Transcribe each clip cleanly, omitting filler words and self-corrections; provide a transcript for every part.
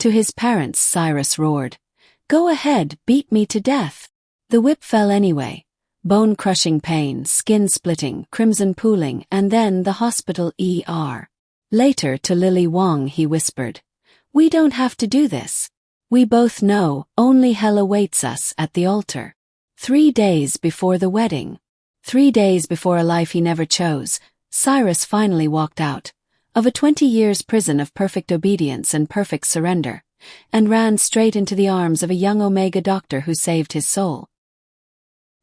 To his parents Cyrus roared, "Go ahead, beat me to death." The whip fell anyway. Bone-crushing pain, skin-splitting, crimson pooling, and then the hospital ER. Later to Lily Wong he whispered, "We don't have to do this. We both know only hell awaits us at the altar." 3 days before the wedding. 3 days before a life he never chose, Cyrus finally walked out of a 20 years prison of perfect obedience and perfect surrender, and ran straight into the arms of a young Omega doctor who saved his soul.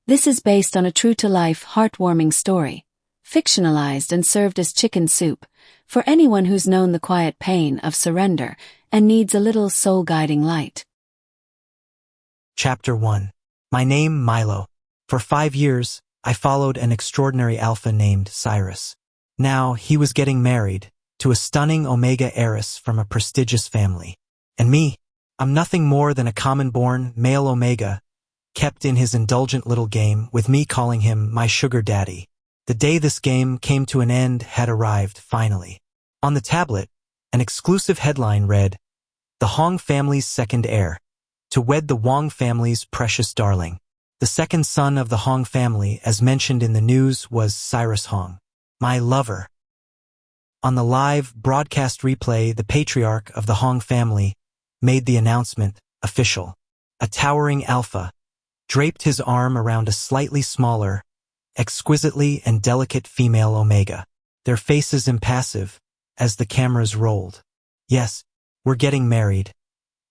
This is based on a true-to-life, heartwarming story, fictionalized and served as chicken soup, for anyone who's known the quiet pain of surrender and needs a little soul-guiding light. Chapter 1. My name Milo. For 5 years, I followed an extraordinary alpha named Cyrus. Now, he was getting married to a stunning Omega heiress from a prestigious family. And me, I'm nothing more than a common-born male Omega, kept in his indulgent little game, with me calling him my sugar daddy. The day this game came to an end had arrived, finally. On the tablet, an exclusive headline read, "The Hong family's second heir, to wed the Wong family's precious darling." The second son of the Hong family, as mentioned in the news, was Cyrus Hong, my lover. On the live broadcast replay, the patriarch of the Hong family made the announcement official. A towering alpha draped his arm around a slightly smaller, exquisitely and delicate female Omega, their faces impassive as the cameras rolled. "Yes, we're getting married,"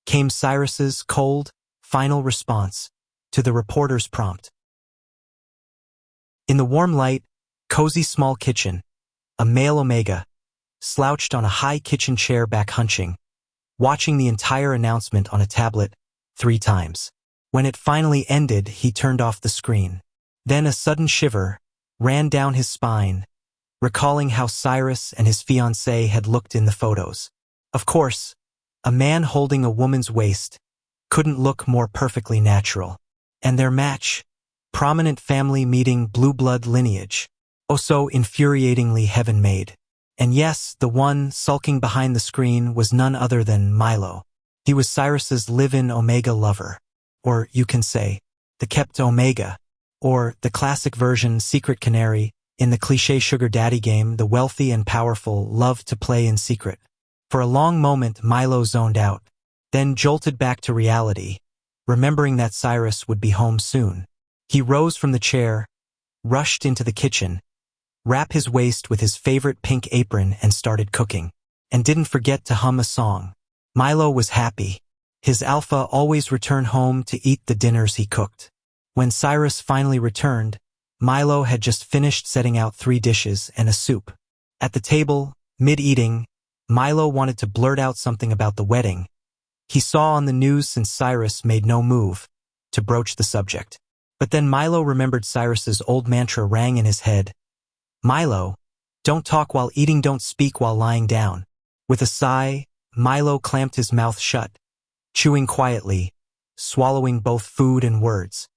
came Cyrus's cold, final response to the reporter's prompt. In the warm light, cozy small kitchen, a male Omega slouched on a high kitchen chair, back hunching, watching the entire announcement on a tablet 3 times. When it finally ended, he turned off the screen. Then a sudden shiver ran down his spine, recalling how Cyrus and his fiancée had looked in the photos. Of course, a man holding a woman's waist couldn't look more perfectly natural. And their match, prominent family meeting, blue blood lineage, oh so infuriatingly heaven-made. And yes, the one sulking behind the screen was none other than Milo. He was Cyrus's live-in Omega lover. Or, you can say, the kept Omega, or the classic version secret canary. In the cliché sugar daddy game, the wealthy and powerful love to play in secret. For a long moment, Milo zoned out, then jolted back to reality, remembering that Cyrus would be home soon. He rose from the chair, rushed into the kitchen, wrapped his waist with his favorite pink apron and started cooking, and didn't forget to hum a song. Milo was happy. His alpha always returned home to eat the dinners he cooked. When Cyrus finally returned, Milo had just finished setting out 3 dishes and a soup. At the table, mid-eating, Milo wanted to blurt out something about the wedding he saw on the news, since Cyrus made no move to broach the subject. But then Milo remembered Cyrus's old mantra rang in his head. "Milo, don't talk while eating, don't speak while lying down." With a sigh, Milo clamped his mouth shut, chewing quietly, swallowing both food and words.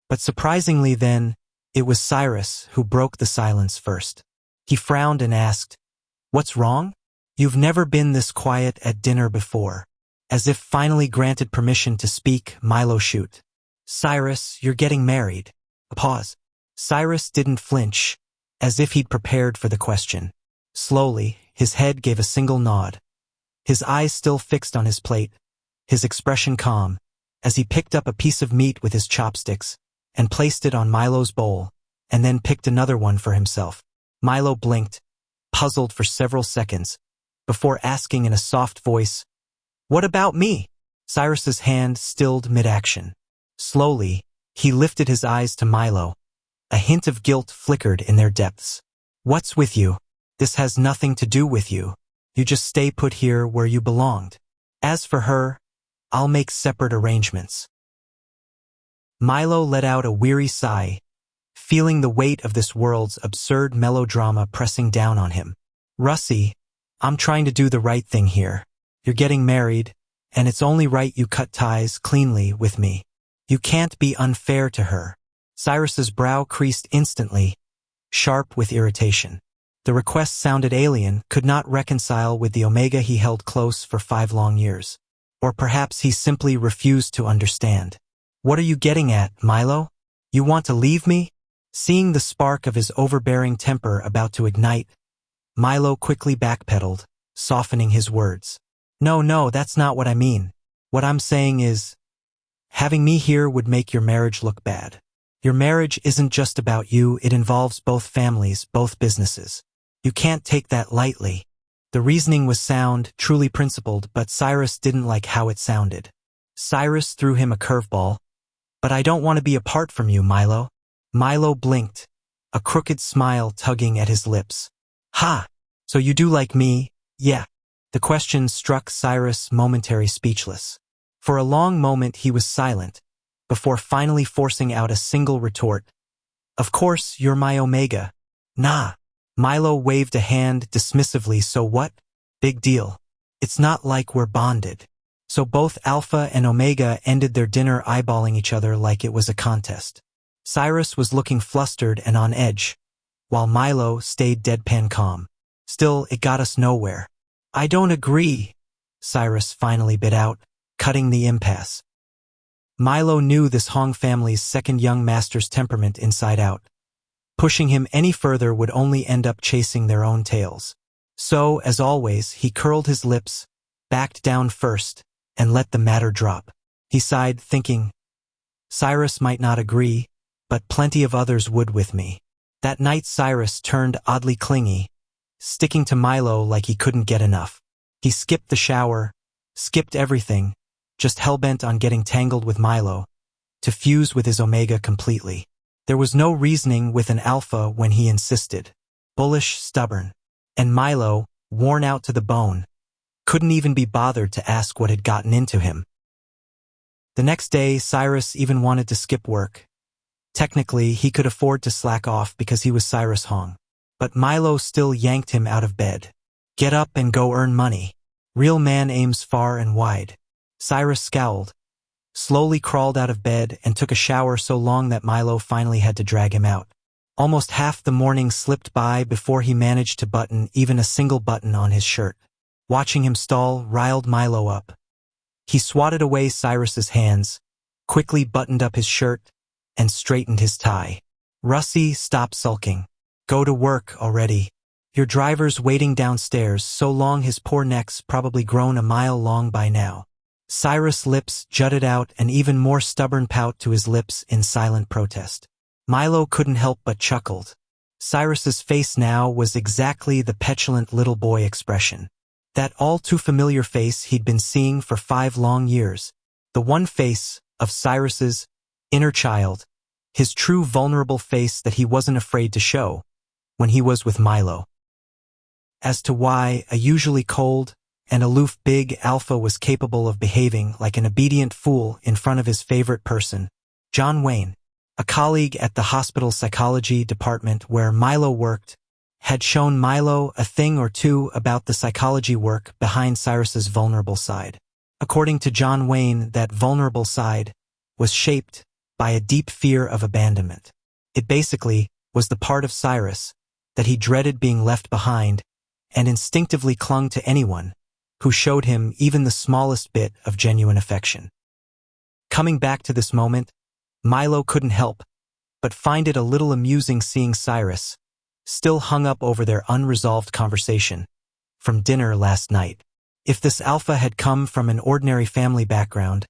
But surprisingly then, it was Cyrus who broke the silence first. He frowned and asked, "What's wrong? You've never been this quiet at dinner before." As if finally granted permission to speak, Milo shoot. "Cyrus, you're getting married." A pause. Cyrus didn't flinch, as if he'd prepared for the question. Slowly, his head gave a single nod. His eyes still fixed on his plate, his expression calm, as he picked up a piece of meat with his chopsticks and placed it on Milo's bowl, and then picked another one for himself. Milo blinked, puzzled for several seconds, before asking in a soft voice, "What about me?" Cyrus's hand stilled mid-action. Slowly, he lifted his eyes to Milo. A hint of guilt flickered in their depths. "What's with you? This has nothing to do with you. You just stay put here where you belonged. As for her, I'll make separate arrangements." Milo let out a weary sigh, feeling the weight of this world's absurd melodrama pressing down on him. "Russie, I'm trying to do the right thing here. You're getting married, and it's only right you cut ties cleanly with me. You can't be unfair to her." Cyrus's brow creased instantly, sharp with irritation. The request sounded alien, could not reconcile with the Omega he held close for 5 long years. Or perhaps he simply refused to understand. What are you getting at, Milo? You want to leave me? Seeing the spark of his overbearing temper about to ignite, Milo quickly backpedaled, softening his words. No, that's not what I mean. What I'm saying is, having me here would make your marriage look bad. Your marriage isn't just about you, it involves both families, both businesses. You can't take that lightly. The reasoning was sound, truly principled, but Cyrus didn't like how it sounded. Cyrus threw him a curveball. But I don't want to be apart from you, Milo. Milo blinked, a crooked smile tugging at his lips. Ha! So you do like me? Yeah. The question struck Cyrus momentary speechless. For a long moment he was silent, before finally forcing out a single retort. Of course, you're my Omega. Nah. Milo waved a hand dismissively. So what? Big deal. It's not like we're bonded. So both Alpha and Omega ended their dinner eyeballing each other like it was a contest. Cyrus was looking flustered and on edge, while Milo stayed deadpan calm. Still, it got us nowhere. I don't agree, Cyrus finally bit out, cutting the impasse. Milo knew this Hong family's second young master's temperament inside out. Pushing him any further would only end up chasing their own tails. So, as always, he curled his lips, backed down first, and let the matter drop. He sighed, thinking, Cyrus might not agree, but plenty of others would with me. That night Cyrus turned oddly clingy, sticking to Milo like he couldn't get enough. He skipped the shower, skipped everything, just hellbent on getting tangled with Milo, to fuse with his Omega completely. There was no reasoning with an Alpha when he insisted. Bullish, stubborn. And Milo, worn out to the bone, couldn't even be bothered to ask what had gotten into him. The next day, Cyrus even wanted to skip work. Technically, he could afford to slack off because he was Cyrus Hong. But Milo still yanked him out of bed. Get up and go earn money. Real man aims far and wide. Cyrus scowled, slowly crawled out of bed and took a shower so long that Milo finally had to drag him out. Almost half the morning slipped by before he managed to button even a single button on his shirt. Watching him stall riled Milo up. He swatted away Cyrus's hands, quickly buttoned up his shirt, and straightened his tie. Russie, stop sulking. Go to work already. Your driver's waiting downstairs, so long his poor neck's probably grown a mile long by now. Cyrus' lips jutted out, an even more stubborn pout to his lips in silent protest. Milo couldn't help but chuckled. Cyrus's face now was exactly the petulant little boy expression. That all-too-familiar face he'd been seeing for 5 long years. The one face of Cyrus's inner child, his true vulnerable face that he wasn't afraid to show when he was with Milo. As to why a usually cold and aloof big Alpha was capable of behaving like an obedient fool in front of his favorite person, John Wayne, a colleague at the hospital psychology department where Milo worked, had shown Milo a thing or two about the psychology work behind Cyrus's vulnerable side. According to John Wayne, that vulnerable side was shaped by a deep fear of abandonment. It basically was the part of Cyrus that he dreaded being left behind and instinctively clung to anyone who showed him even the smallest bit of genuine affection. Coming back to this moment, Milo couldn't help but find it a little amusing seeing Cyrus, still hung up over their unresolved conversation from dinner last night. If this Alpha had come from an ordinary family background,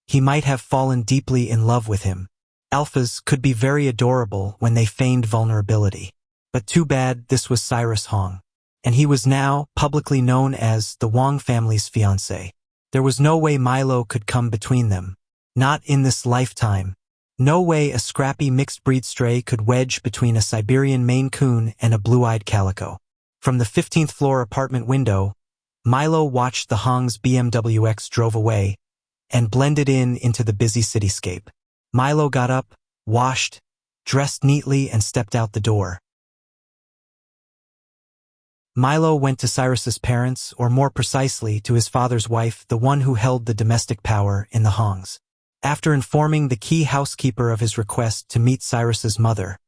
he might have fallen deeply in love with him. Alphas could be very adorable when they feigned vulnerability. But too bad this was Cyrus Hong, and he was now publicly known as the Wong family's fiancé. There was no way Milo could come between them. Not in this lifetime. No way a scrappy mixed-breed stray could wedge between a Siberian Maine Coon and a blue-eyed calico. From the 15th floor apartment window, Milo watched the Hong's BMW X drove away and blended into the busy cityscape. Milo got up, washed, dressed neatly, and stepped out the door. Milo went to Cyrus's parents, or more precisely, to his father's wife, the one who held the domestic power in the Hongs. After informing the key housekeeper of his request to meet Cyrus's mother,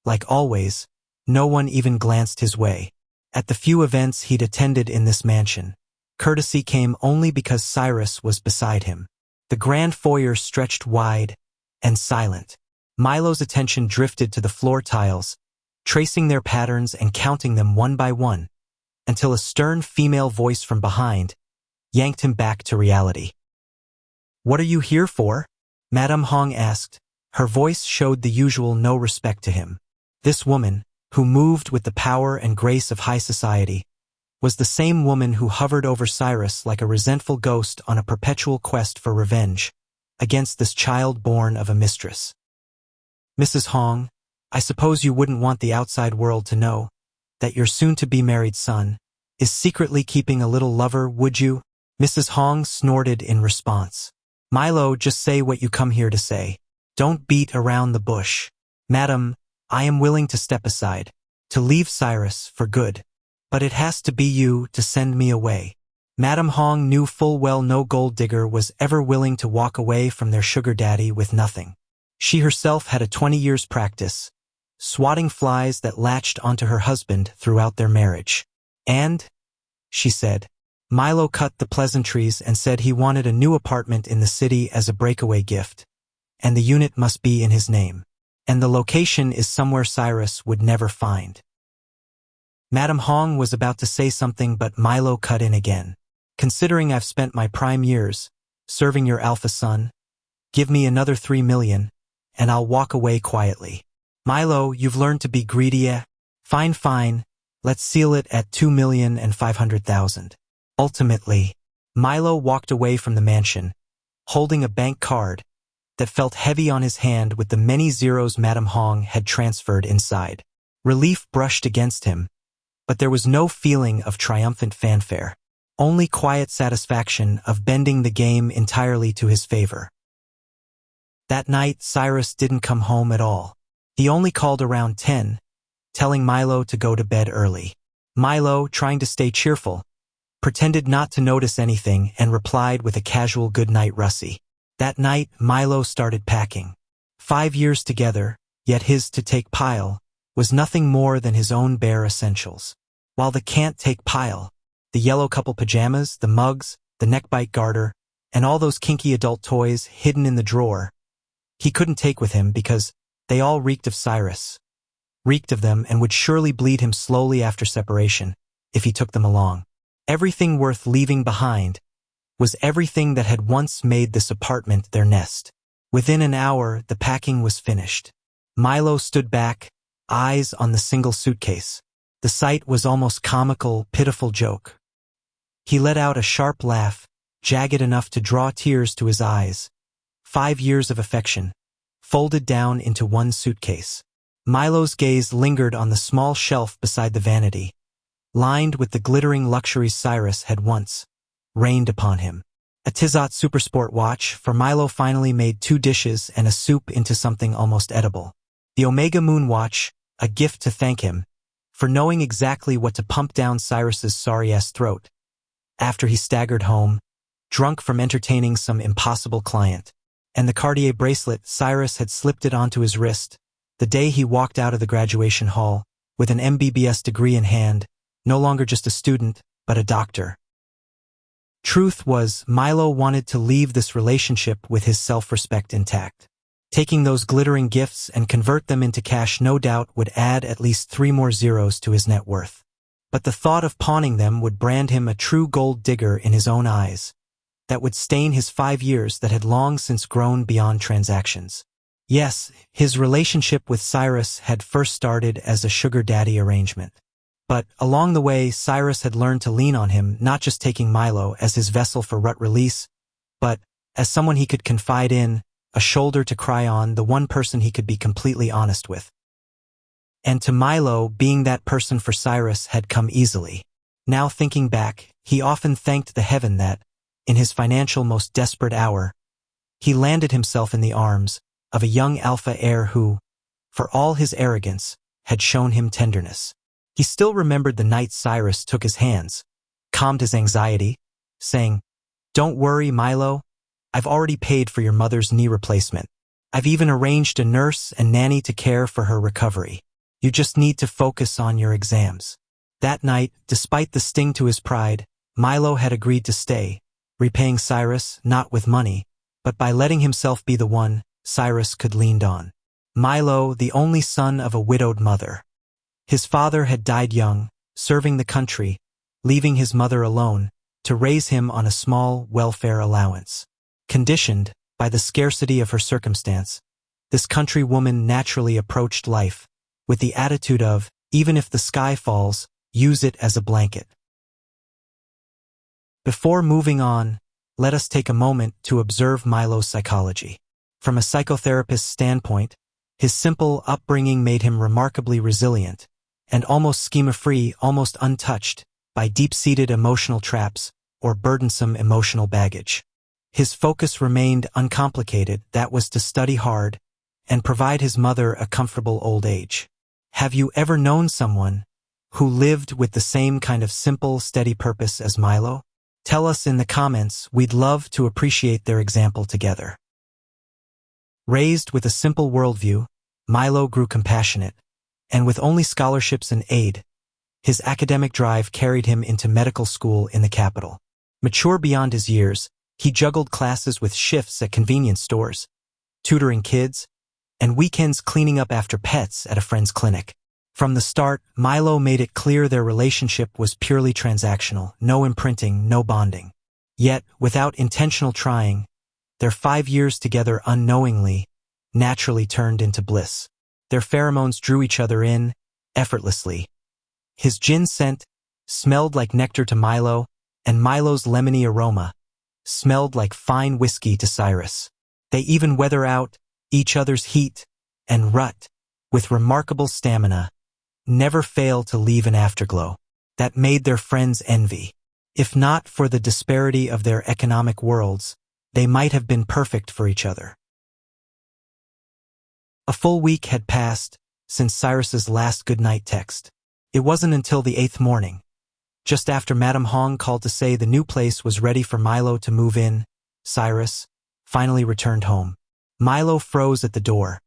like always, No one even glanced his way. At the few events he'd attended in this mansion, courtesy came only because Cyrus was beside him. The grand foyer stretched wide and silent. Milo's attention drifted to the floor tiles, tracing their patterns and counting them one by one, until a stern female voice from behind yanked him back to reality. "What are you here for?" Madame Hong asked. Her voice showed the usual no respect to him. This woman, who moved with the power and grace of high society, was the same woman who hovered over Cyrus like a resentful ghost on a perpetual quest for revenge against this child born of a mistress. "Mrs. Hong, I suppose you wouldn't want the outside world to know that your soon-to-be married son is secretly keeping a little lover, would you?" Mrs. Hong snorted in response. "Milo, just say what you come here to say. Don't beat around the bush." "Madam, I am willing to step aside, to leave Cyrus for good. But it has to be you to send me away." Madame Hong knew full well no gold digger was ever willing to walk away from their sugar daddy with nothing. She herself had a 20 years practice, swatting flies that latched onto her husband throughout their marriage. "And," she said, "Milo cut the pleasantries and said he wanted a new apartment in the city as a breakaway gift, and the unit must be in his name. And the location is somewhere Cyrus would never find." Madame Hong was about to say something, but Milo cut in again. "Considering I've spent my prime years serving your alpha son, give me another 3 million, and I'll walk away quietly." "Milo, you've learned to be greedy, eh? Fine, fine. Let's seal it at 2,500,000. Ultimately, Milo walked away from the mansion, holding a bank card that felt heavy on his hand with the many zeros Madame Hong had transferred inside. Relief brushed against him, but there was no feeling of triumphant fanfare, only quiet satisfaction of bending the game entirely to his favor. That night, Cyrus didn't come home at all. He only called around 10, telling Milo to go to bed early. Milo, trying to stay cheerful, pretended not to notice anything and replied with a casual "good night, Russie." That night, Milo started packing. 5 years together, yet his to-take pile was nothing more than his own bare essentials. While the can't-take pile, the yellow couple pajamas, the mugs, the neckbite garter, and all those kinky adult toys hidden in the drawer, he couldn't take with him because they all reeked of Cyrus, reeked of them, and would surely bleed him slowly after separation if he took them along. Everything worth leaving behind was everything that had once made this apartment their nest. Within an hour, the packing was finished. Milo stood back, eyes on the single suitcase. The sight was almost comical, pitiful joke. He let out a sharp laugh, jagged enough to draw tears to his eyes. 5 years of affection, folded down into one suitcase. Milo's gaze lingered on the small shelf beside the vanity, lined with the glittering luxuries Cyrus had once rained upon him. A Tizot Supersport watch, for Milo finally made 2 dishes and a soup into something almost edible. The Omega Moon watch, a gift to thank him for knowing exactly what to pump down Cyrus's sorry-ass throat after he staggered home, drunk from entertaining some impossible client. And the Cartier bracelet, Cyrus had slipped it onto his wrist the day he walked out of the graduation hall with an MBBS degree in hand, no longer just a student, but a doctor. Truth was, Milo wanted to leave this relationship with his self-respect intact. Taking those glittering gifts and convert them into cash no doubt would add at least 3 more zeros to his net worth. But the thought of pawning them would brand him a true gold digger in his own eyes, that would stain his 5 years that had long since grown beyond transactions. Yes, his relationship with Cyrus had first started as a sugar daddy arrangement. But along the way, Cyrus had learned to lean on him, not just taking Milo as his vessel for rut release, but as someone he could confide in, a shoulder to cry on, the one person he could be completely honest with. And to Milo, being that person for Cyrus had come easily. Now thinking back, he often thanked the heaven that, in his financial most desperate hour, he landed himself in the arms of a young alpha heir who, for all his arrogance, had shown him tenderness. He still remembered the night Cyrus took his hands, calmed his anxiety, saying, "Don't worry, Milo. I've already paid for your mother's knee replacement. I've even arranged a nurse and nanny to care for her recovery." You just need to focus on your exams. That night, despite the sting to his pride, Milo had agreed to stay, repaying Cyrus not with money, but by letting himself be the one Cyrus could lean on. Milo, the only son of a widowed mother. His father had died young, serving the country, leaving his mother alone to raise him on a small welfare allowance. Conditioned by the scarcity of her circumstance, this country woman naturally approached life with the attitude of, even if the sky falls, use it as a blanket. Before moving on, let us take a moment to observe Milo's psychology. From a psychotherapist's standpoint, his simple upbringing made him remarkably resilient and almost schema-free, almost untouched by deep-seated emotional traps or burdensome emotional baggage. His focus remained uncomplicated, that was to study hard and provide his mother a comfortable old age. Have you ever known someone who lived with the same kind of simple, steady purpose as Milo? Tell us in the comments, we'd love to appreciate their example together. Raised with a simple worldview, Milo grew compassionate, and with only scholarships and aid, his academic drive carried him into medical school in the capital. Mature beyond his years, he juggled classes with shifts at convenience stores, tutoring kids, and weekends cleaning up after pets at a friend's clinic. From the start, Milo made it clear their relationship was purely transactional, no imprinting, no bonding. Yet, without intentional trying, their 5 years together unknowingly, naturally turned into bliss. Their pheromones drew each other in, effortlessly. His gin scent smelled like nectar to Milo, and Milo's lemony aroma smelled like fine whiskey to Cyrus. They even weather out each other's heat and rut with remarkable stamina, never fail to leave an afterglow that made their friends envy. If not for the disparity of their economic worlds, they might have been perfect for each other. A full week had passed since Cyrus's last goodnight text. It wasn't until the 8th morning, just after Madame Hong called to say the new place was ready for Milo to move in, Cyrus finally returned home. Milo froze at the door.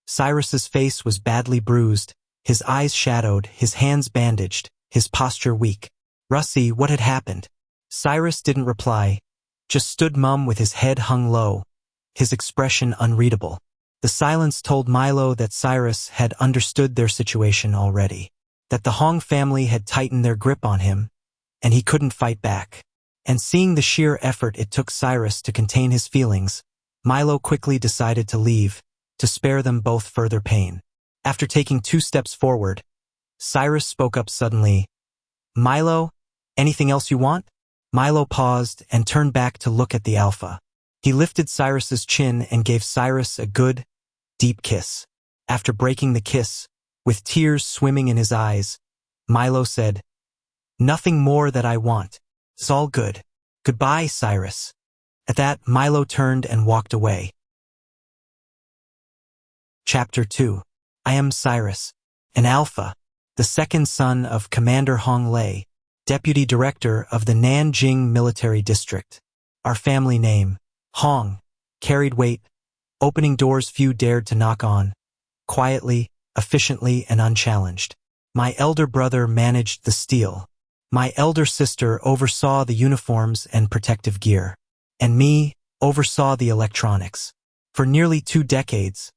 Cyrus's face was badly bruised, his eyes shadowed, his hands bandaged, his posture weak. Russie, what had happened? Cyrus didn't reply, just stood mum with his head hung low, his expression unreadable. The silence told Milo that Cyrus had understood their situation already, that the Hong family had tightened their grip on him, and he couldn't fight back. And seeing the sheer effort it took Cyrus to contain his feelings, Milo quickly decided to leave, to spare them both further pain. After taking 2 steps forward, Cyrus spoke up suddenly. Milo, anything else you want? Milo paused and turned back to look at the alpha. He lifted Cyrus's chin and gave Cyrus a good, deep kiss. After breaking the kiss, with tears swimming in his eyes, Milo said, "Nothing more that I want. It's all good. Goodbye, Cyrus." At that, Milo turned and walked away. Chapter 2. I am Cyrus, an alpha, the second son of Commander Hong Lei, Deputy Director of the Nanjing Military District. Our family name, Hong, carried weight, opening doors few dared to knock on, quietly, efficiently, and unchallenged. My elder brother managed the steel. My elder sister oversaw the uniforms and protective gear, and me oversaw the electronics. For nearly 2 decades,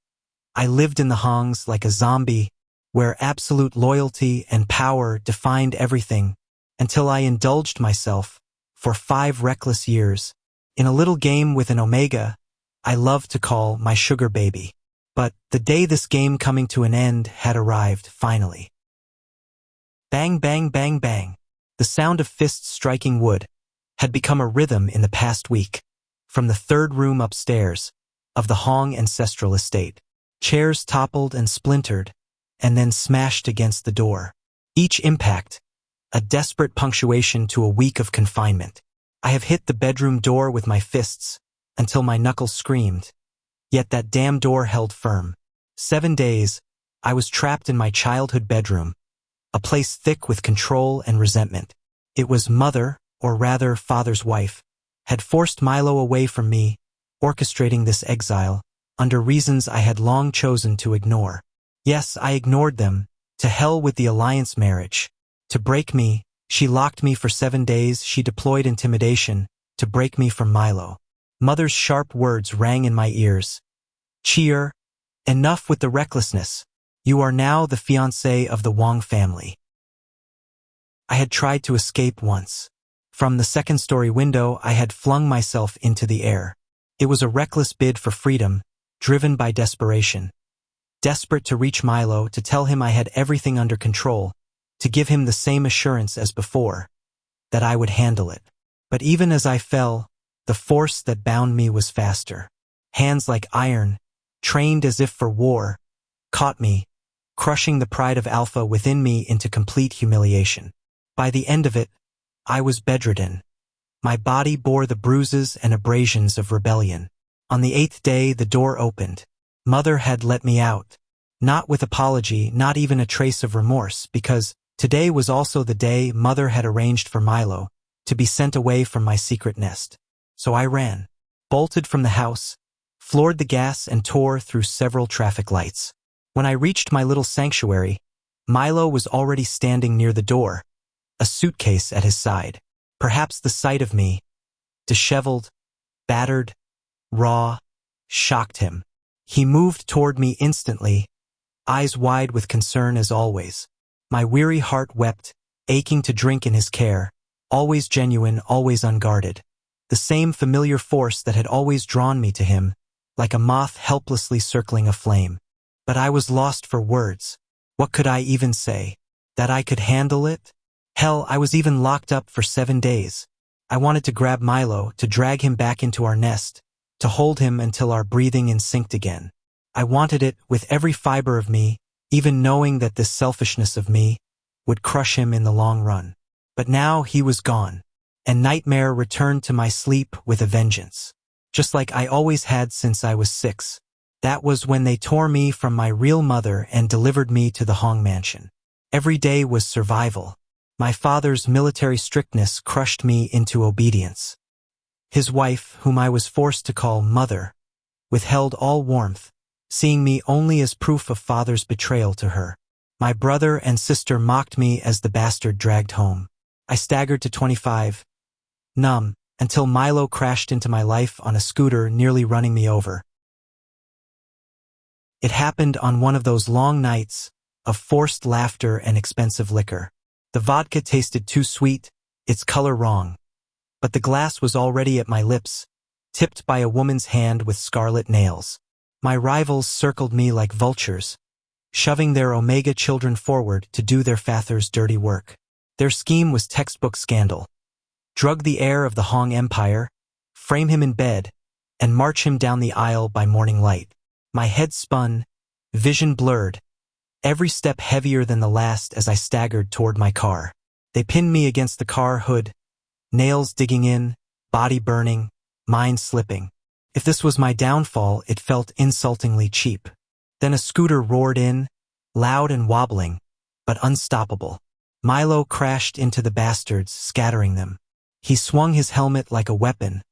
I lived in the Hongs like a zombie, where absolute loyalty and power defined everything, until I indulged myself, for 5 reckless years, in a little game with an omega I love to call my sugar baby. But the day this game coming to an end had arrived, finally. Bang, bang, bang, bang. The sound of fists striking wood had become a rhythm in the past week, from the 3rd room upstairs of the Hong ancestral estate. Chairs toppled and splintered, and then smashed against the door. Each impact, a desperate punctuation to a week of confinement. I have hit the bedroom door with my fists until my knuckles screamed, yet that damn door held firm. 7 days, I was trapped in my childhood bedroom, a place thick with control and resentment. It was mother, or rather father's wife, had forced Milo away from me, orchestrating this exile, under reasons I had long chosen to ignore. Yes, I ignored them. To hell with the alliance marriage. To break me, she locked me for 7 days. She deployed intimidation to break me from Milo. Mother's sharp words rang in my ears. Cheer, enough with the recklessness. You are now the fiancé of the Wang family. I had tried to escape once. From the second-story window, I had flung myself into the air. It was a reckless bid for freedom, driven by desperation. Desperate to reach Milo, to tell him I had everything under control, to give him the same assurance as before, that I would handle it. But even as I fell, the force that bound me was faster. Hands like iron, trained as if for war, caught me, crushing the pride of Alpha within me into complete humiliation. By the end of it, I was bedridden. My body bore the bruises and abrasions of rebellion. On the 8th day, the door opened. Mother had let me out. Not with apology, not even a trace of remorse, because today was also the day Mother had arranged for Milo to be sent away from my secret nest. So I ran, bolted from the house, floored the gas and tore through several traffic lights. When I reached my little sanctuary, Milo was already standing near the door, a suitcase at his side. Perhaps the sight of me, disheveled, battered, raw, shocked him. He moved toward me instantly, eyes wide with concern as always. My weary heart wept, aching to drink in his care, always genuine, always unguarded. The same familiar force that had always drawn me to him, like a moth helplessly circling a flame. But I was lost for words. What could I even say? That I could handle it? Hell, I was even locked up for 7 days. I wanted to grab Milo, to drag him back into our nest, to hold him until our breathing in synced again. I wanted it with every fiber of me, even knowing that this selfishness of me would crush him in the long run. But now he was gone, and nightmare returned to my sleep with a vengeance. Just like I always had since I was 6. That was when they tore me from my real mother and delivered me to the Hong mansion. Every day was survival. My father's military strictness crushed me into obedience. His wife, whom I was forced to call mother, withheld all warmth, seeing me only as proof of father's betrayal to her. My brother and sister mocked me as the bastard dragged home. I staggered to 25, numb, until Milo crashed into my life on a scooter, nearly running me over. It happened on one of those long nights of forced laughter and expensive liquor. The vodka tasted too sweet, its color wrong. But the glass was already at my lips, tipped by a woman's hand with scarlet nails. My rivals circled me like vultures, shoving their omega children forward to do their father's dirty work. Their scheme was textbook scandal. Drug the heir of the Hong Empire, frame him in bed, and march him down the aisle by morning light. My head spun, vision blurred, every step heavier than the last as I staggered toward my car. They pinned me against the car hood, nails digging in, body burning, mind slipping. If this was my downfall, it felt insultingly cheap. Then a scooter roared in, loud and wobbling, but unstoppable. Milo crashed into the bastards, scattering them. He swung his helmet like a weapon,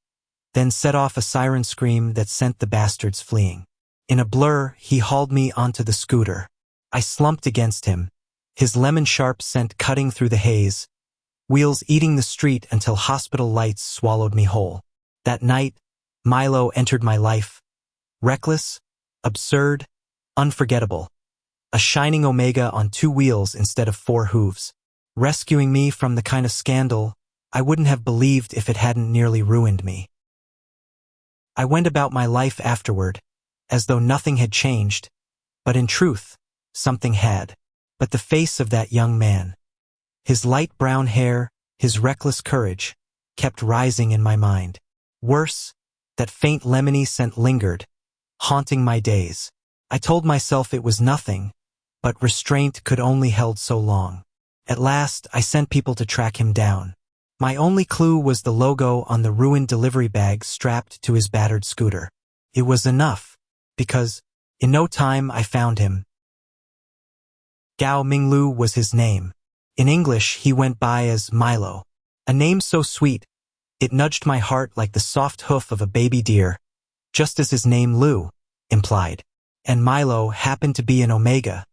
then set off a siren scream that sent the bastards fleeing. In a blur, he hauled me onto the scooter. I slumped against him, his lemon-sharp scent cutting through the haze, wheels eating the street until hospital lights swallowed me whole. That night, Milo entered my life. Reckless, absurd, unforgettable. A shining omega on 2 wheels instead of 4 hooves. Rescuing me from the kind of scandal I wouldn't have believed if it hadn't nearly ruined me. I went about my life afterward, as though nothing had changed, but in truth, something had. But the face of that young man, his light brown hair, his reckless courage, kept rising in my mind. Worse, that faint lemony scent lingered, haunting my days. I told myself it was nothing, but restraint could only held so long. At last, I sent people to track him down. My only clue was the logo on the ruined delivery bag strapped to his battered scooter. It was enough, because, in no time, I found him. Gao Minglu was his name. In English, he went by as Milo. A name so sweet, it nudged my heart like the soft hoof of a baby deer, just as his name Lu implied. and Milo happened to be an omega,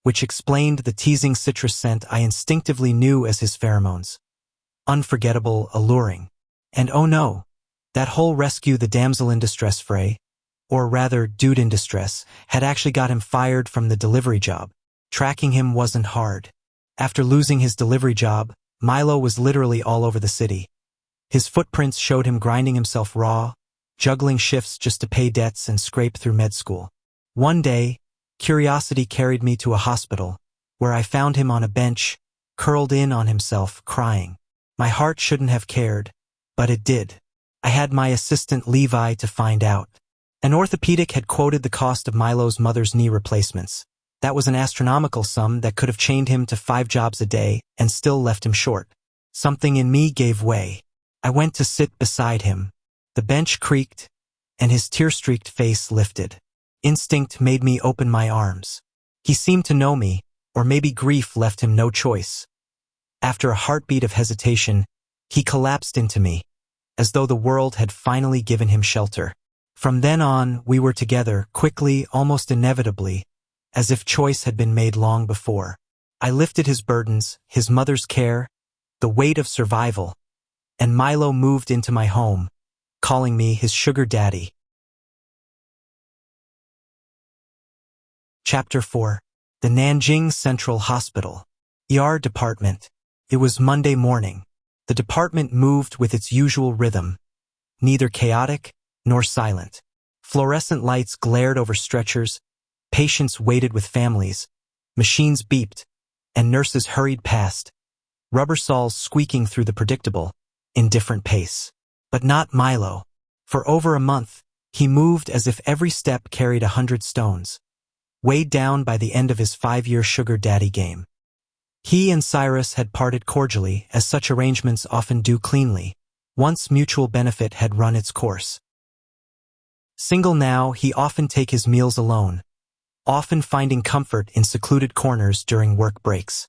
which explained the teasing citrus scent I instinctively knew as his pheromones. Unforgettable, alluring. And oh no, that whole rescue the damsel in distress fray, or rather dude in distress, had actually got him fired from the delivery job. Tracking him wasn't hard. After losing his delivery job, Milo was literally all over the city. His footprints showed him grinding himself raw, juggling shifts just to pay debts and scrape through med school. One day, curiosity carried me to a hospital, where I found him on a bench, curled in on himself, crying. My heart shouldn't have cared, but it did. I had my assistant Levi to find out. An orthopedic had quoted the cost of Milo's mother's knee replacements. That was an astronomical sum that could have chained him to 5 jobs a day and still left him short. Something in me gave way. I went to sit beside him. The bench creaked, and his tear-streaked face lifted. Instinct made me open my arms. He seemed to know me, or maybe grief left him no choice. After a heartbeat of hesitation, he collapsed into me, as though the world had finally given him shelter. From then on, we were together, quickly, almost inevitably, as if choice had been made long before. I lifted his burdens, his mother's care, the weight of survival, and Milo moved into my home, calling me his sugar daddy. Chapter 4. The Nanjing Central Hospital. ER Department. It was Monday morning. The department moved with its usual rhythm, neither chaotic nor silent. Fluorescent lights glared over stretchers, patients waited with families, machines beeped, and nurses hurried past, rubber saws squeaking through the predictable, indifferent pace. But not Milo. For over a month, he moved as if every step carried 100 stones, weighed down by the end of his 5-year sugar daddy game. He and Cyrus had parted cordially, as such arrangements often do cleanly, once mutual benefit had run its course. Single now, he often take his meals alone, often finding comfort in secluded corners during work breaks.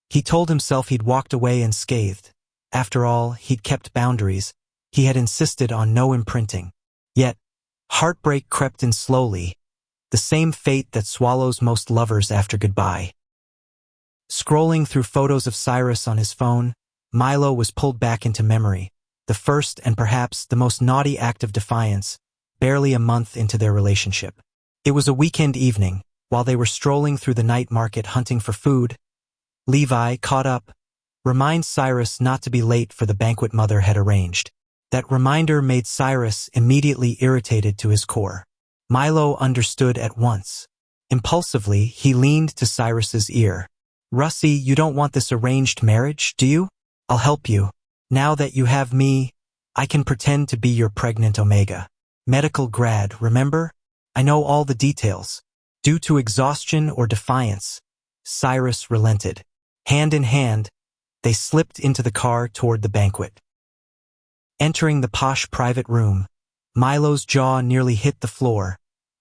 He told himself he'd walked away unscathed. After all, he'd kept boundaries. He had insisted on no imprinting. Yet, heartbreak crept in slowly, the same fate that swallows most lovers after goodbye. Scrolling through photos of Cyrus on his phone, Milo was pulled back into memory, the first and perhaps the most naughty act of defiance, barely a month into their relationship. It was a weekend evening, while they were strolling through the night market hunting for food. Levi, caught up, reminds Cyrus not to be late for the banquet mother had arranged. That reminder made Cyrus immediately irritated to his core. Milo understood at once. Impulsively, he leaned to Cyrus's ear. "Russie, you don't want this arranged marriage, do you? I'll help you. Now that you have me, I can pretend to be your pregnant omega. Medical grad, remember? I know all the details." Due to exhaustion or defiance, Cyrus relented. Hand in hand, they slipped into the car toward the banquet. Entering the posh private room, Milo's jaw nearly hit the floor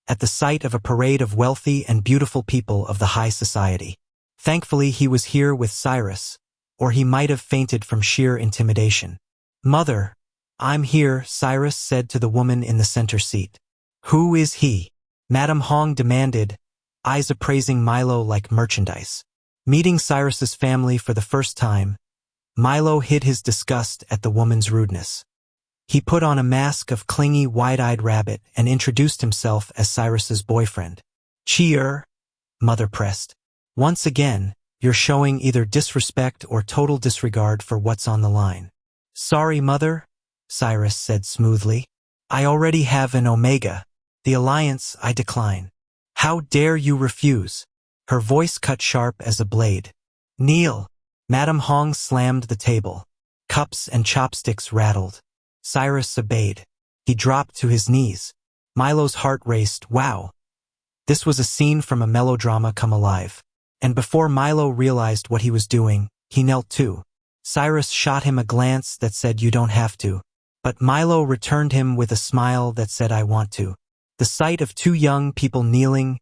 at the sight of a parade of wealthy and beautiful people of the high society. Thankfully, he was here with Cyrus, or he might have fainted from sheer intimidation. "Mother, I'm here," Cyrus said to the woman in the center seat. "Who is he?" Madame Hong demanded, eyes appraising Milo like merchandise. Meeting Cyrus's family for the first time, Milo hid his disgust at the woman's rudeness. He put on a mask of clingy, wide-eyed rabbit and introduced himself as Cyrus's boyfriend. "Cheer," Mother pressed. "Once again, you're showing either disrespect or total disregard for what's on the line." "Sorry, Mother," Cyrus said smoothly. "I already have an omega. The alliance I decline." "How dare you refuse?" Her voice cut sharp as a blade. "Kneel." Madame Hong slammed the table. Cups and chopsticks rattled. Cyrus obeyed. He dropped to his knees. Milo's heart raced. Wow. This was a scene from a melodrama come alive. And before Milo realized what he was doing, he knelt too. Cyrus shot him a glance that said, "You don't have to." But Milo returned him with a smile that said, "I want to." The sight of 2 young people kneeling,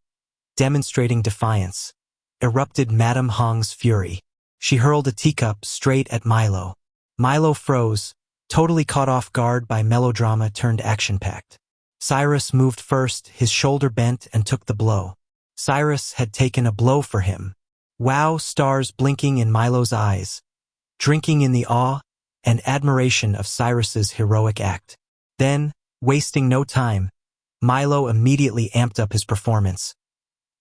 demonstrating defiance, erupted Madame Hong's fury. She hurled a teacup straight at Milo. Milo froze, totally caught off guard by melodrama turned action-packed. Cyrus moved first, his shoulder bent and took the blow. Cyrus had taken a blow for him. Wow, stars blinking in Milo's eyes, drinking in the awe and admiration of Cyrus's heroic act. Then, wasting no time, Milo immediately amped up his performance.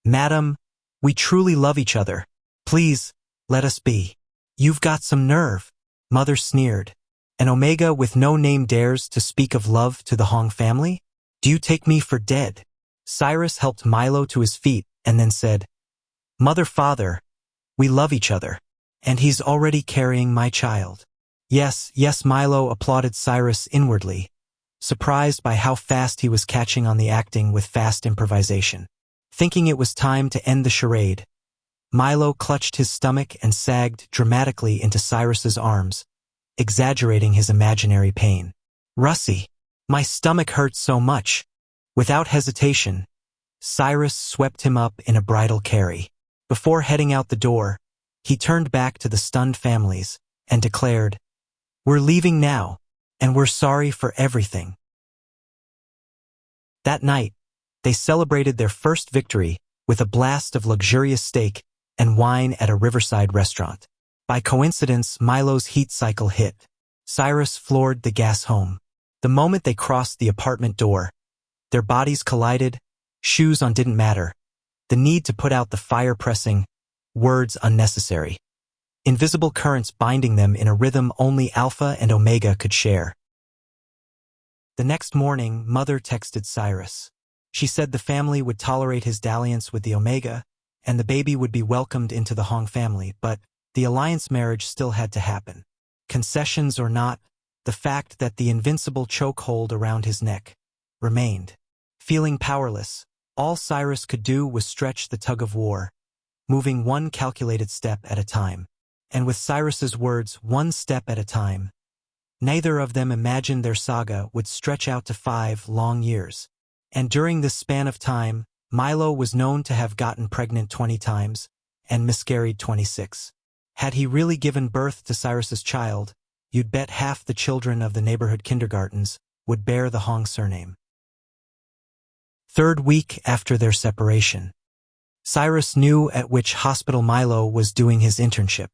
"Madam, we truly love each other. Please, let us be." "You've got some nerve," Mother sneered. "An Omega with no name dares to speak of love to the Hong family? Do you take me for dead?" Cyrus helped Milo to his feet and then said, "Mother, father, we love each other. And he's already carrying my child." "Yes, yes," Milo applauded Cyrus inwardly, surprised by how fast he was catching on the acting with fast improvisation. Thinking it was time to end the charade, Milo clutched his stomach and sagged dramatically into Cyrus's arms, exaggerating his imaginary pain. "Russie, my stomach hurts so much." Without hesitation, Cyrus swept him up in a bridal carry. Before heading out the door, he turned back to the stunned families and declared, "We're leaving now, and we're sorry for everything." That night, they celebrated their first victory with a blast of luxurious steak and wine at a riverside restaurant. By coincidence, Milo's heat cycle hit. Cyrus floored the gas home. The moment they crossed the apartment door, their bodies collided, shoes on didn't matter, the need to put out the fire pressing, words unnecessary. Invisible currents binding them in a rhythm only Alpha and Omega could share. The next morning, Mother texted Cyrus. She said the family would tolerate his dalliance with the Omega, and the baby would be welcomed into the Hong family, but the alliance marriage still had to happen. Concessions or not, the fact that the invincible chokehold around his neck remained. Feeling powerless, all Cyrus could do was stretch the tug of war, moving one calculated step at a time. And with Cyrus's words, "one step at a time," neither of them imagined their saga would stretch out to 5 long years. And during this span of time, Milo was known to have gotten pregnant 20 times and miscarried 26. Had he really given birth to Cyrus's child, you'd bet half the children of the neighborhood kindergartens would bear the Hong surname. Third week after their separation, Cyrus knew at which hospital Milo was doing his internship.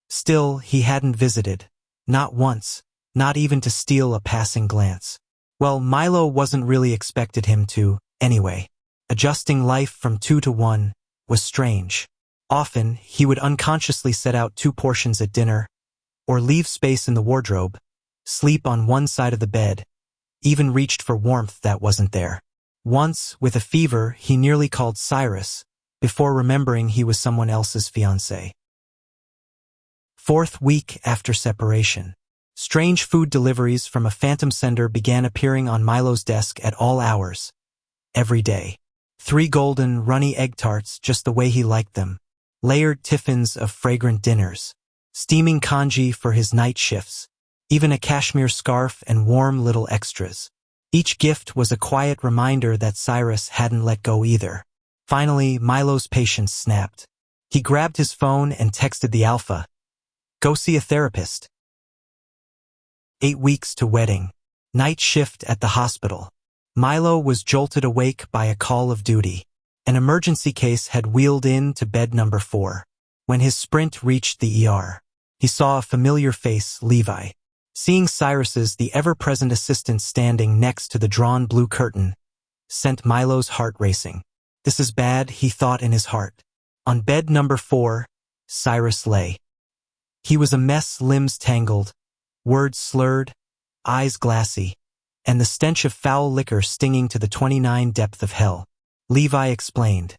Still, he hadn't visited, not once, not even to steal a passing glance. Well, Milo wasn't really expected him to, anyway. Adjusting life from 2 to 1 was strange. Often, he would unconsciously set out 2 portions at dinner, or leave space in the wardrobe, sleep on one side of the bed, even reached for warmth that wasn't there. Once, with a fever, he nearly called Cyrus, before remembering he was someone else's fiancé. Fourth week after separation, strange food deliveries from a phantom sender began appearing on Milo's desk at all hours, every day. 3 golden, runny egg tarts just the way he liked them, layered tiffins of fragrant dinners, steaming congee for his night shifts, even a cashmere scarf and warm little extras. Each gift was a quiet reminder that Cyrus hadn't let go either. Finally, Milo's patience snapped. He grabbed his phone and texted the Alpha, "Go see a therapist." 8 weeks to wedding. Night shift at the hospital. Milo was jolted awake by a call of duty. An emergency case had wheeled in to bed number 4. When his sprint reached the ER, he saw a familiar face, Levi. Seeing Cyrus's the ever-present assistant standing next to the drawn blue curtain sent Milo's heart racing. This is bad, he thought in his heart. On bed number 4, Cyrus lay. He was a mess, limbs tangled, words slurred, eyes glassy, and the stench of foul liquor stinging to the 29 depth of hell. Levi explained.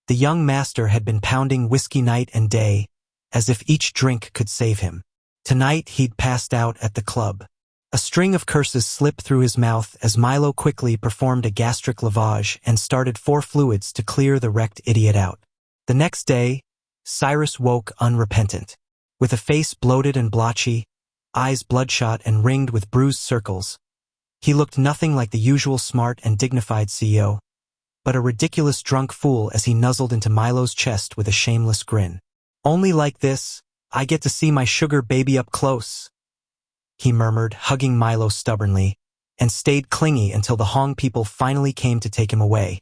The young master had been pounding whiskey night and day, as if each drink could save him. Tonight he'd passed out at the club. A string of curses slipped through his mouth as Milo quickly performed a gastric lavage and started 4 fluids to clear the wrecked idiot out. The next day, Cyrus woke unrepentant. With a face bloated and blotchy, eyes bloodshot and ringed with bruised circles, he looked nothing like the usual smart and dignified CEO, but a ridiculous drunk fool as he nuzzled into Milo's chest with a shameless grin. "Only like this, I get to see my sugar baby up close," he murmured, hugging Milo stubbornly, and stayed clingy until the Hong people finally came to take him away.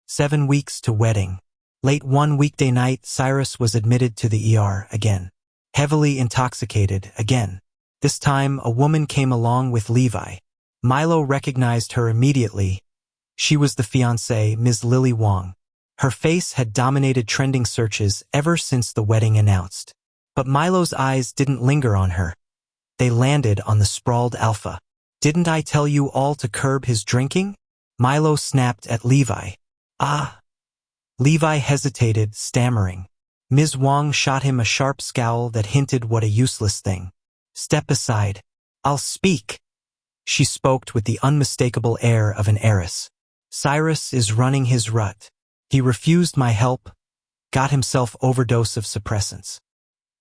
7 weeks to wedding. Late one weekday night, Cyrus was admitted to the ER again. Heavily intoxicated again. This time, a woman came along with Levi. Milo recognized her immediately. She was the fiancée, Ms. Lily Wong. Her face had dominated trending searches ever since the wedding announced. But Milo's eyes didn't linger on her. They landed on the sprawled alpha. "Didn't I tell you all to curb his drinking?" Milo snapped at Levi. "Ah." Levi hesitated, stammering. Ms. Wong shot him a sharp scowl that hinted what a useless thing. "Step aside. I'll speak." She spoke with the unmistakable air of an heiress. "Cyrus is running his rut. He refused my help, got himself overdose of suppressants.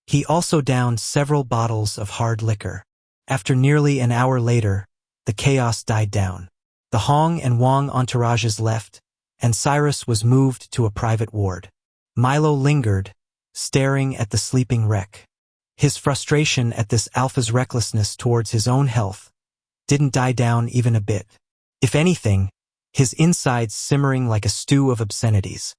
He also downed several bottles of hard liquor. After nearly an hour later, the chaos died down. The Hong and Wong entourages left, and Cyrus was moved to a private ward. Milo lingered, staring at the sleeping wreck. His frustration at this alpha's recklessness towards his own health didn't die down even a bit. If anything, his insides simmering like a stew of obscenities.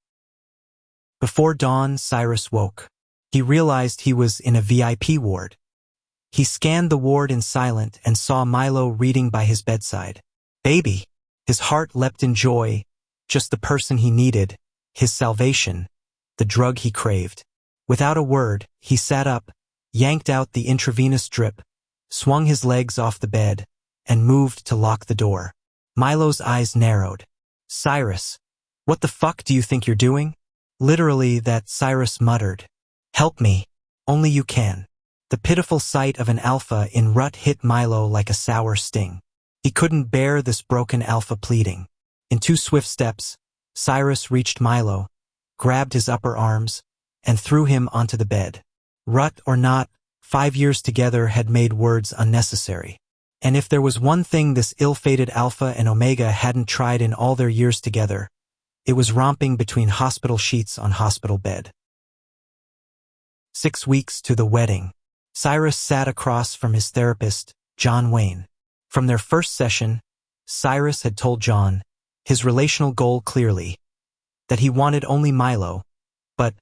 Before dawn, Cyrus woke. He realized he was in a VIP ward. He scanned the ward in silence and saw Milo reading by his bedside. Baby! His heart leapt in joy, just the person he needed, his salvation, the drug he craved. Without a word, he sat up, yanked out the intravenous drip, swung his legs off the bed, and moved to lock the door. Milo's eyes narrowed. "Cyrus, what the fuck do you think you're doing?" Literally, that Cyrus muttered. "Help me. Only you can." The pitiful sight of an alpha in rut hit Milo like a sour sting. He couldn't bear this broken alpha pleading. In 2 swift steps, Cyrus reached Milo, grabbed his upper arms, and threw him onto the bed. Rut or not, 5 years together had made words unnecessary. And if there was one thing this ill-fated Alpha and Omega hadn't tried in all their years together, it was romping between hospital sheets on hospital bed. 6 weeks to the wedding. Cyrus sat across from his therapist, John Wayne. From their first session, Cyrus had told John, his relational goal clearly, that he wanted only Milo, but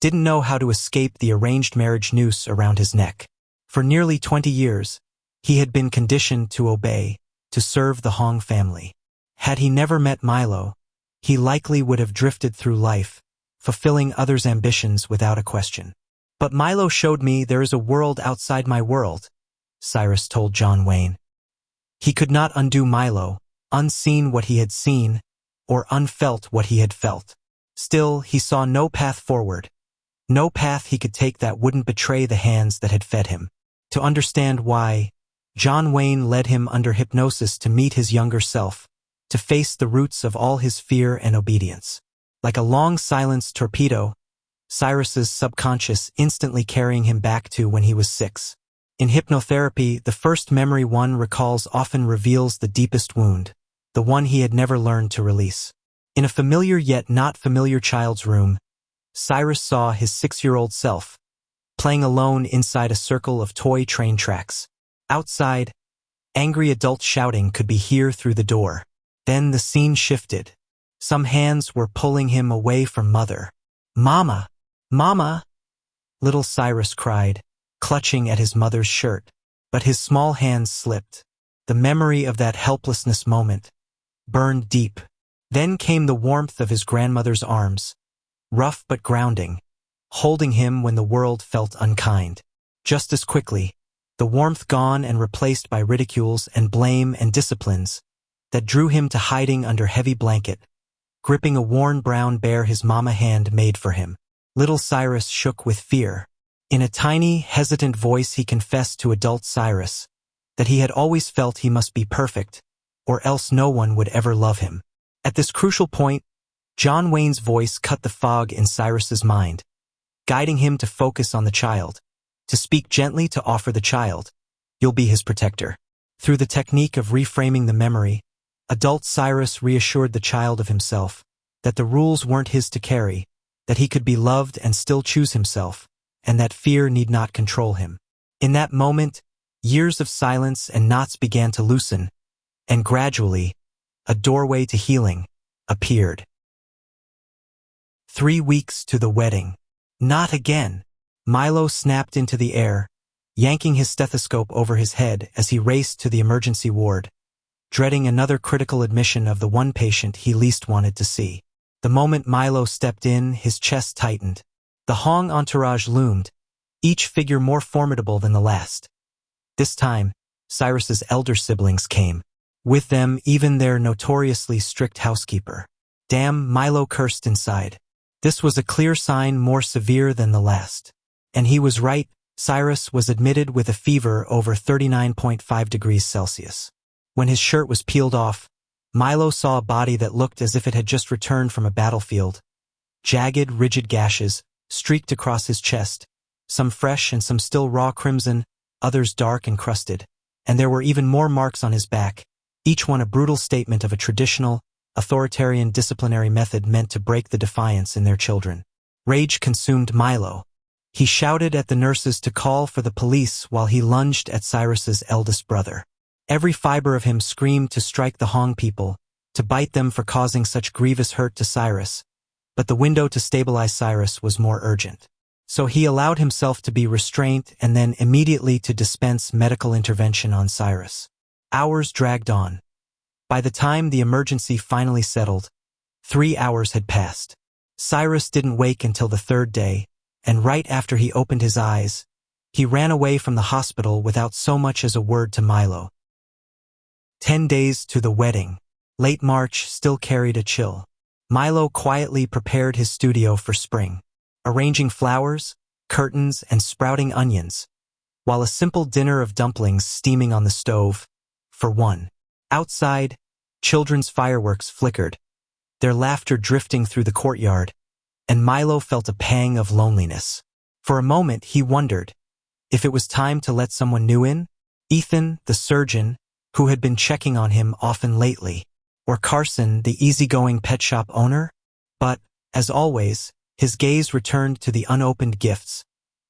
didn't know how to escape the arranged marriage noose around his neck. For nearly 20 years, he had been conditioned to obey, to serve the Hong family. Had he never met Milo, he likely would have drifted through life, fulfilling others' ambitions without a question. "But Milo showed me there is a world outside my world," Cyrus told John Wayne. He could not undo Milo, unseen what he had seen, or unfelt what he had felt. Still, he saw no path forward, no path he could take that wouldn't betray the hands that had fed him. To understand why, John Wayne led him under hypnosis to meet his younger self, to face the roots of all his fear and obedience. Like a long-silenced torpedo, Cyrus's subconscious instantly carrying him back to when he was 6. In hypnotherapy, the first memory one recalls often reveals the deepest wound, the one he had never learned to release. In a familiar yet not familiar child's room, Cyrus saw his 6-year-old self, playing alone inside a circle of toy train tracks. Outside, angry adults shouting could be heard through the door. Then the scene shifted. Some hands were pulling him away from Mother. "Mama! Mama!" Little Cyrus cried, clutching at his mother's shirt. But his small hands slipped. The memory of that helplessness moment burned deep. Then came the warmth of his grandmother's arms, rough but grounding, holding him when the world felt unkind. Just as quickly, the warmth gone and replaced by ridicules and blame and disciplines that drew him to hiding under heavy blanket, gripping a worn brown bear his mama hand made for him. Little Cyrus shook with fear. In a tiny, hesitant voice he confessed to adult Cyrus that he had always felt he must be perfect, or else no one would ever love him. At this crucial point, John Wayne's voice cut the fog in Cyrus's mind, guiding him to focus on the child, to speak gently, to offer the child, "You'll be his protector." Through the technique of reframing the memory, adult Cyrus reassured the child of himself, that the rules weren't his to carry, that he could be loved and still choose himself, and that fear need not control him. In that moment, Years of silence and knots began to loosen, and gradually, a doorway to healing appeared. 3 weeks to the wedding. Not again. Milo snapped into the air, yanking his stethoscope over his head as he raced to the emergency ward, dreading another critical admission of the one patient he least wanted to see. The moment Milo stepped in, his chest tightened. The Hong entourage loomed, each figure more formidable than the last. This time, Cyrus's elder siblings came. With them, even their notoriously strict housekeeper. Damn, Milo cursed inside. This was a clear sign more severe than the last. And he was right. Cyrus was admitted with a fever over 39.5 degrees Celsius. When his shirt was peeled off, Milo saw a body that looked as if it had just returned from a battlefield. Jagged, rigid gashes streaked across his chest, some fresh and some still raw crimson, others dark and crusted. And there were even more marks on his back, each one a brutal statement of a traditional, authoritarian disciplinary method meant to break the defiance in their children. Rage consumed Milo. He shouted at the nurses to call for the police while he lunged at Cyrus's eldest brother. Every fiber of him screamed to strike the Hong people, to bite them for causing such grievous hurt to Cyrus, but the window to stabilize Cyrus was more urgent. So he allowed himself to be restrained and then immediately to dispense medical intervention on Cyrus. Hours dragged on. By the time the emergency finally settled, 3 hours had passed. Cyrus didn't wake until the 3rd day, and right after he opened his eyes, he ran away from the hospital without so much as a word to Milo. 10 days to the wedding. Late March still carried a chill. Milo quietly prepared his studio for spring, arranging flowers, curtains, and sprouting onions, while a simple dinner of dumplings steaming on the stove, for one. Outside, children's fireworks flickered, their laughter drifting through the courtyard, and Milo felt a pang of loneliness. For a moment he wondered if it was time to let someone new in, Ethan, the surgeon, who had been checking on him often lately, or Carson, the easygoing pet shop owner. But, as always, his gaze returned to the unopened gifts,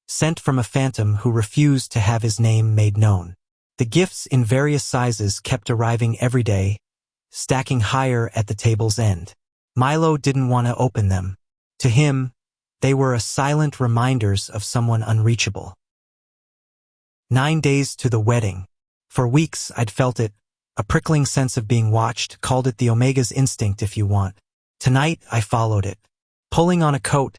sent from a phantom who refused to have his name made known. The gifts in various sizes kept arriving every day, stacking higher at the table's end. Milo didn't want to open them. To him, they were a silent reminders of someone unreachable. 9 days to the wedding. For weeks I'd felt it, a prickling sense of being watched, called it the Omega's instinct if you want. Tonight I followed it. Pulling on a coat,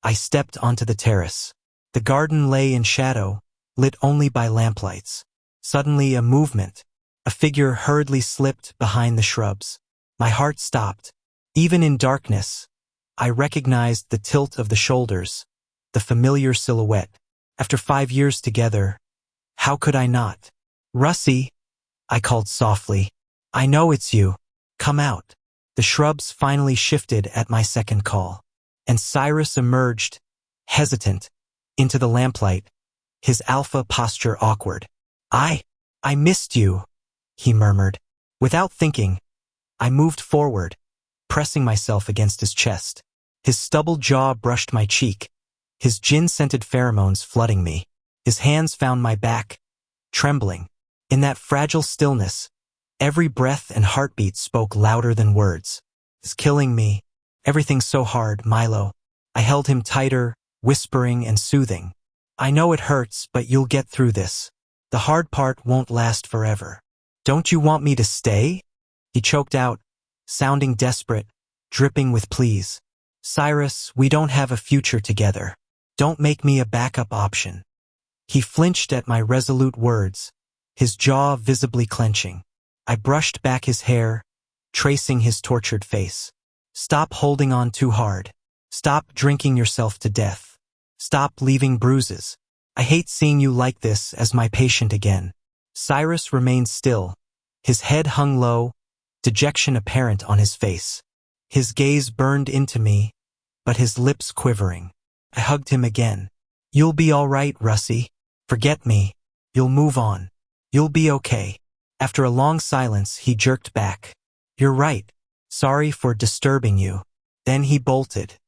I stepped onto the terrace. The garden lay in shadow, lit only by lamplights. Suddenly a movement, a figure hurriedly slipped behind the shrubs. My heart stopped. Even in darkness, I recognized the tilt of the shoulders, the familiar silhouette. After 5 years together, how could I not? "Russie," I called softly. "I know it's you. Come out." The shrubs finally shifted at my second call, and Cyrus emerged, hesitant, into the lamplight, his alpha posture awkward. I missed you," he murmured. Without thinking, I moved forward, pressing myself against his chest. His stubble jaw brushed my cheek, his gin-scented pheromones flooding me. His hands found my back, trembling. In that fragile stillness, every breath and heartbeat spoke louder than words. "It's killing me. Everything's so hard, Milo." I held him tighter, whispering and soothing. "I know it hurts, but you'll get through this. The hard part won't last forever. Don't you want me to stay?" He choked out, sounding desperate, dripping with pleas. "Cyrus, we don't have a future together. Don't make me a backup option." He flinched at my resolute words, his jaw visibly clenching. I brushed back his hair, tracing his tortured face. "Stop holding on too hard. Stop drinking yourself to death. Stop leaving bruises. I hate seeing you like this as my patient again." Cyrus remained still, his head hung low, dejection apparent on his face. His gaze burned into me, but his lips quivering. I hugged him again. "You'll be all right, Russie. Forget me. You'll move on. You'll be okay." After a long silence, he jerked back. "You're right. Sorry for disturbing you." Then he bolted.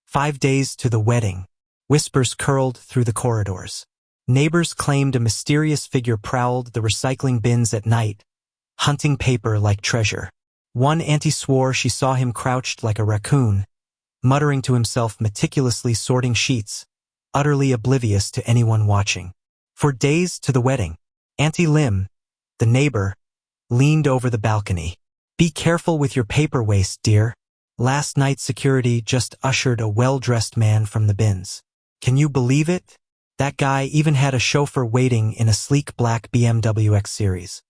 5 days to the wedding. Whispers curled through the corridors. Neighbors claimed a mysterious figure prowled the recycling bins at night, hunting paper like treasure. One auntie swore she saw him crouched like a raccoon, muttering to himself, meticulously sorting sheets, utterly oblivious to anyone watching. For days to the wedding, Auntie Lim, the neighbor, leaned over the balcony. "Be careful with your paper waste, dear. Last night security just ushered a well-dressed man from the bins. Can you believe it? That guy even had a chauffeur waiting in a sleek black BMW X Series."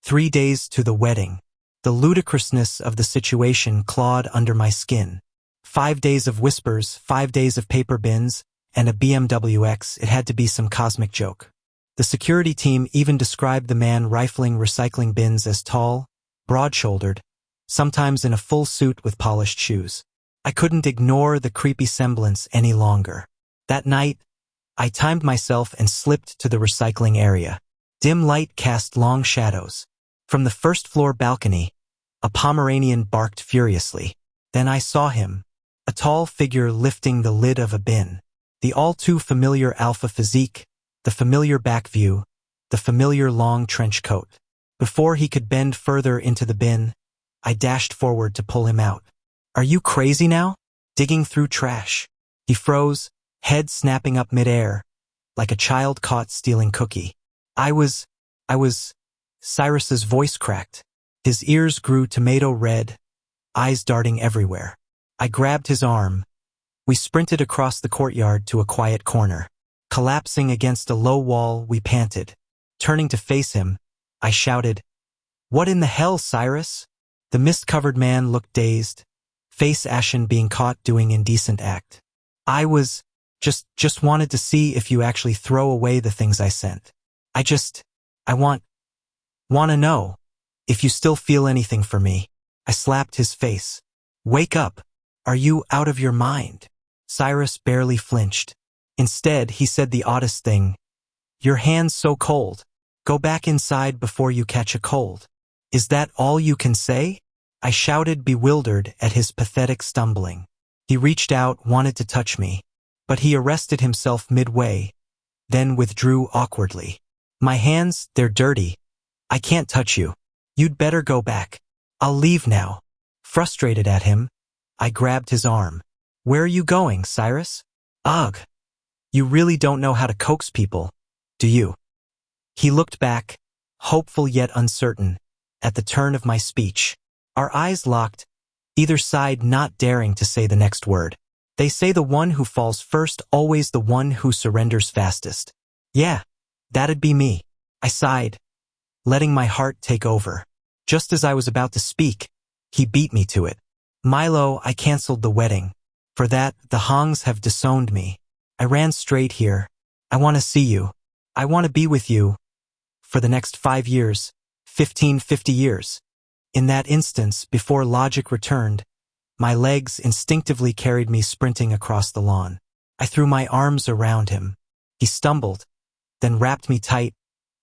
3 days to the wedding. The ludicrousness of the situation clawed under my skin. 5 days of whispers, 5 days of paper bins, and a BMW X. It had to be some cosmic joke. The security team even described the man rifling recycling bins as tall, broad-shouldered, sometimes in a full suit with polished shoes. I couldn't ignore the creepy semblance any longer. That night, I timed myself and slipped to the recycling area. Dim light cast long shadows. From the first-floor balcony, a Pomeranian barked furiously. Then I saw him, a tall figure lifting the lid of a bin. The all-too-familiar alpha physique, the familiar back view, the familiar long trench coat. Before he could bend further into the bin, I dashed forward to pull him out. "Are you crazy now? Digging through trash?" He froze, head snapping up midair, like a child caught stealing cookie. I was... Cyrus's voice cracked. His ears grew tomato red, eyes darting everywhere. I grabbed his arm. We sprinted across the courtyard to a quiet corner. Collapsing against a low wall, we panted. Turning to face him, I shouted, "What in the hell, Cyrus?" The mist-covered man looked dazed, face ashen, being caught doing indecent act. "I was... just wanted to see if you actually throw away the things I sent. I wanna know if you still feel anything for me." I slapped his face. "Wake up. Are you out of your mind?" Cyrus barely flinched. Instead, he said the oddest thing. "Your hand's so cold. Go back inside before you catch a cold." "Is that all you can say?" I shouted, bewildered at his pathetic stumbling. He reached out, wanted to touch me, but he arrested himself midway, then withdrew awkwardly. "My hands, they're dirty. I can't touch you. You'd better go back. I'll leave now." Frustrated at him, I grabbed his arm. "Where are you going, Cyrus?" "Ugh. You really don't know how to coax people, do you?" He looked back, hopeful yet uncertain, at the turn of my speech. Our eyes locked, either side not daring to say the next word. They say the one who falls first always the one who surrenders fastest. Yeah, that'd be me. I sighed, letting my heart take over. Just as I was about to speak, he beat me to it. "Milo, I canceled the wedding. For that, the Hongs have disowned me. I ran straight here. I want to see you. I want to be with you. For the next 5 years, 50 years." In that instance, before logic returned, my legs instinctively carried me sprinting across the lawn. I threw my arms around him. He stumbled, then wrapped me tight,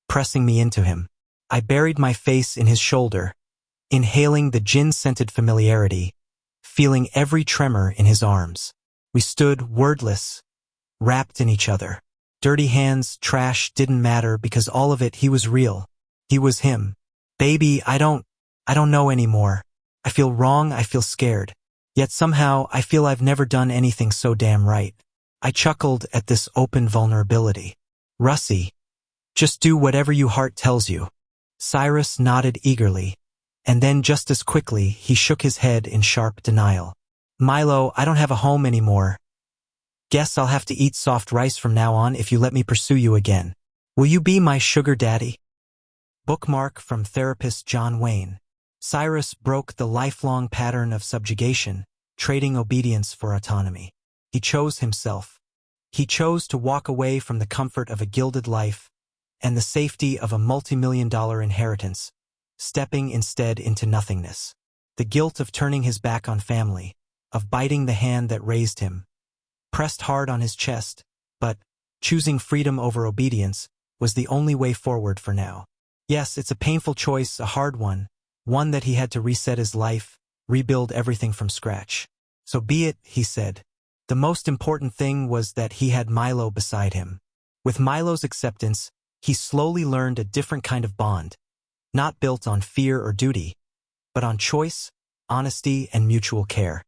pressing me into him. I buried my face in his shoulder, inhaling the gin-scented familiarity, feeling every tremor in his arms. We stood wordless, wrapped in each other. Dirty hands, trash, didn't matter because all of it, he was real. He was him. "Baby, I don't know anymore. I feel wrong, I feel scared. Yet somehow I feel I've never done anything so damn right." I chuckled at this open vulnerability. "Russie, just do whatever your heart tells you." Cyrus nodded eagerly, and then just as quickly he shook his head in sharp denial. "Milo, I don't have a home anymore. Guess I'll have to eat soft rice from now on if you let me pursue you again. Will you be my sugar daddy?" Bookmark from therapist John Wayne. Cyrus broke the lifelong pattern of subjugation, trading obedience for autonomy. He chose himself. He chose to walk away from the comfort of a gilded life and the safety of a multi-million-dollar inheritance, stepping instead into nothingness. The guilt of turning his back on family, of biting the hand that raised him, pressed hard on his chest, but choosing freedom over obedience was the only way forward for now. Yes, it's a painful choice, a hard one that he had to reset his life, rebuild everything from scratch. "So be it," he said. The most important thing was that he had Milo beside him. With Milo's acceptance, he slowly learned a different kind of bond, not built on fear or duty, but on choice, honesty, and mutual care.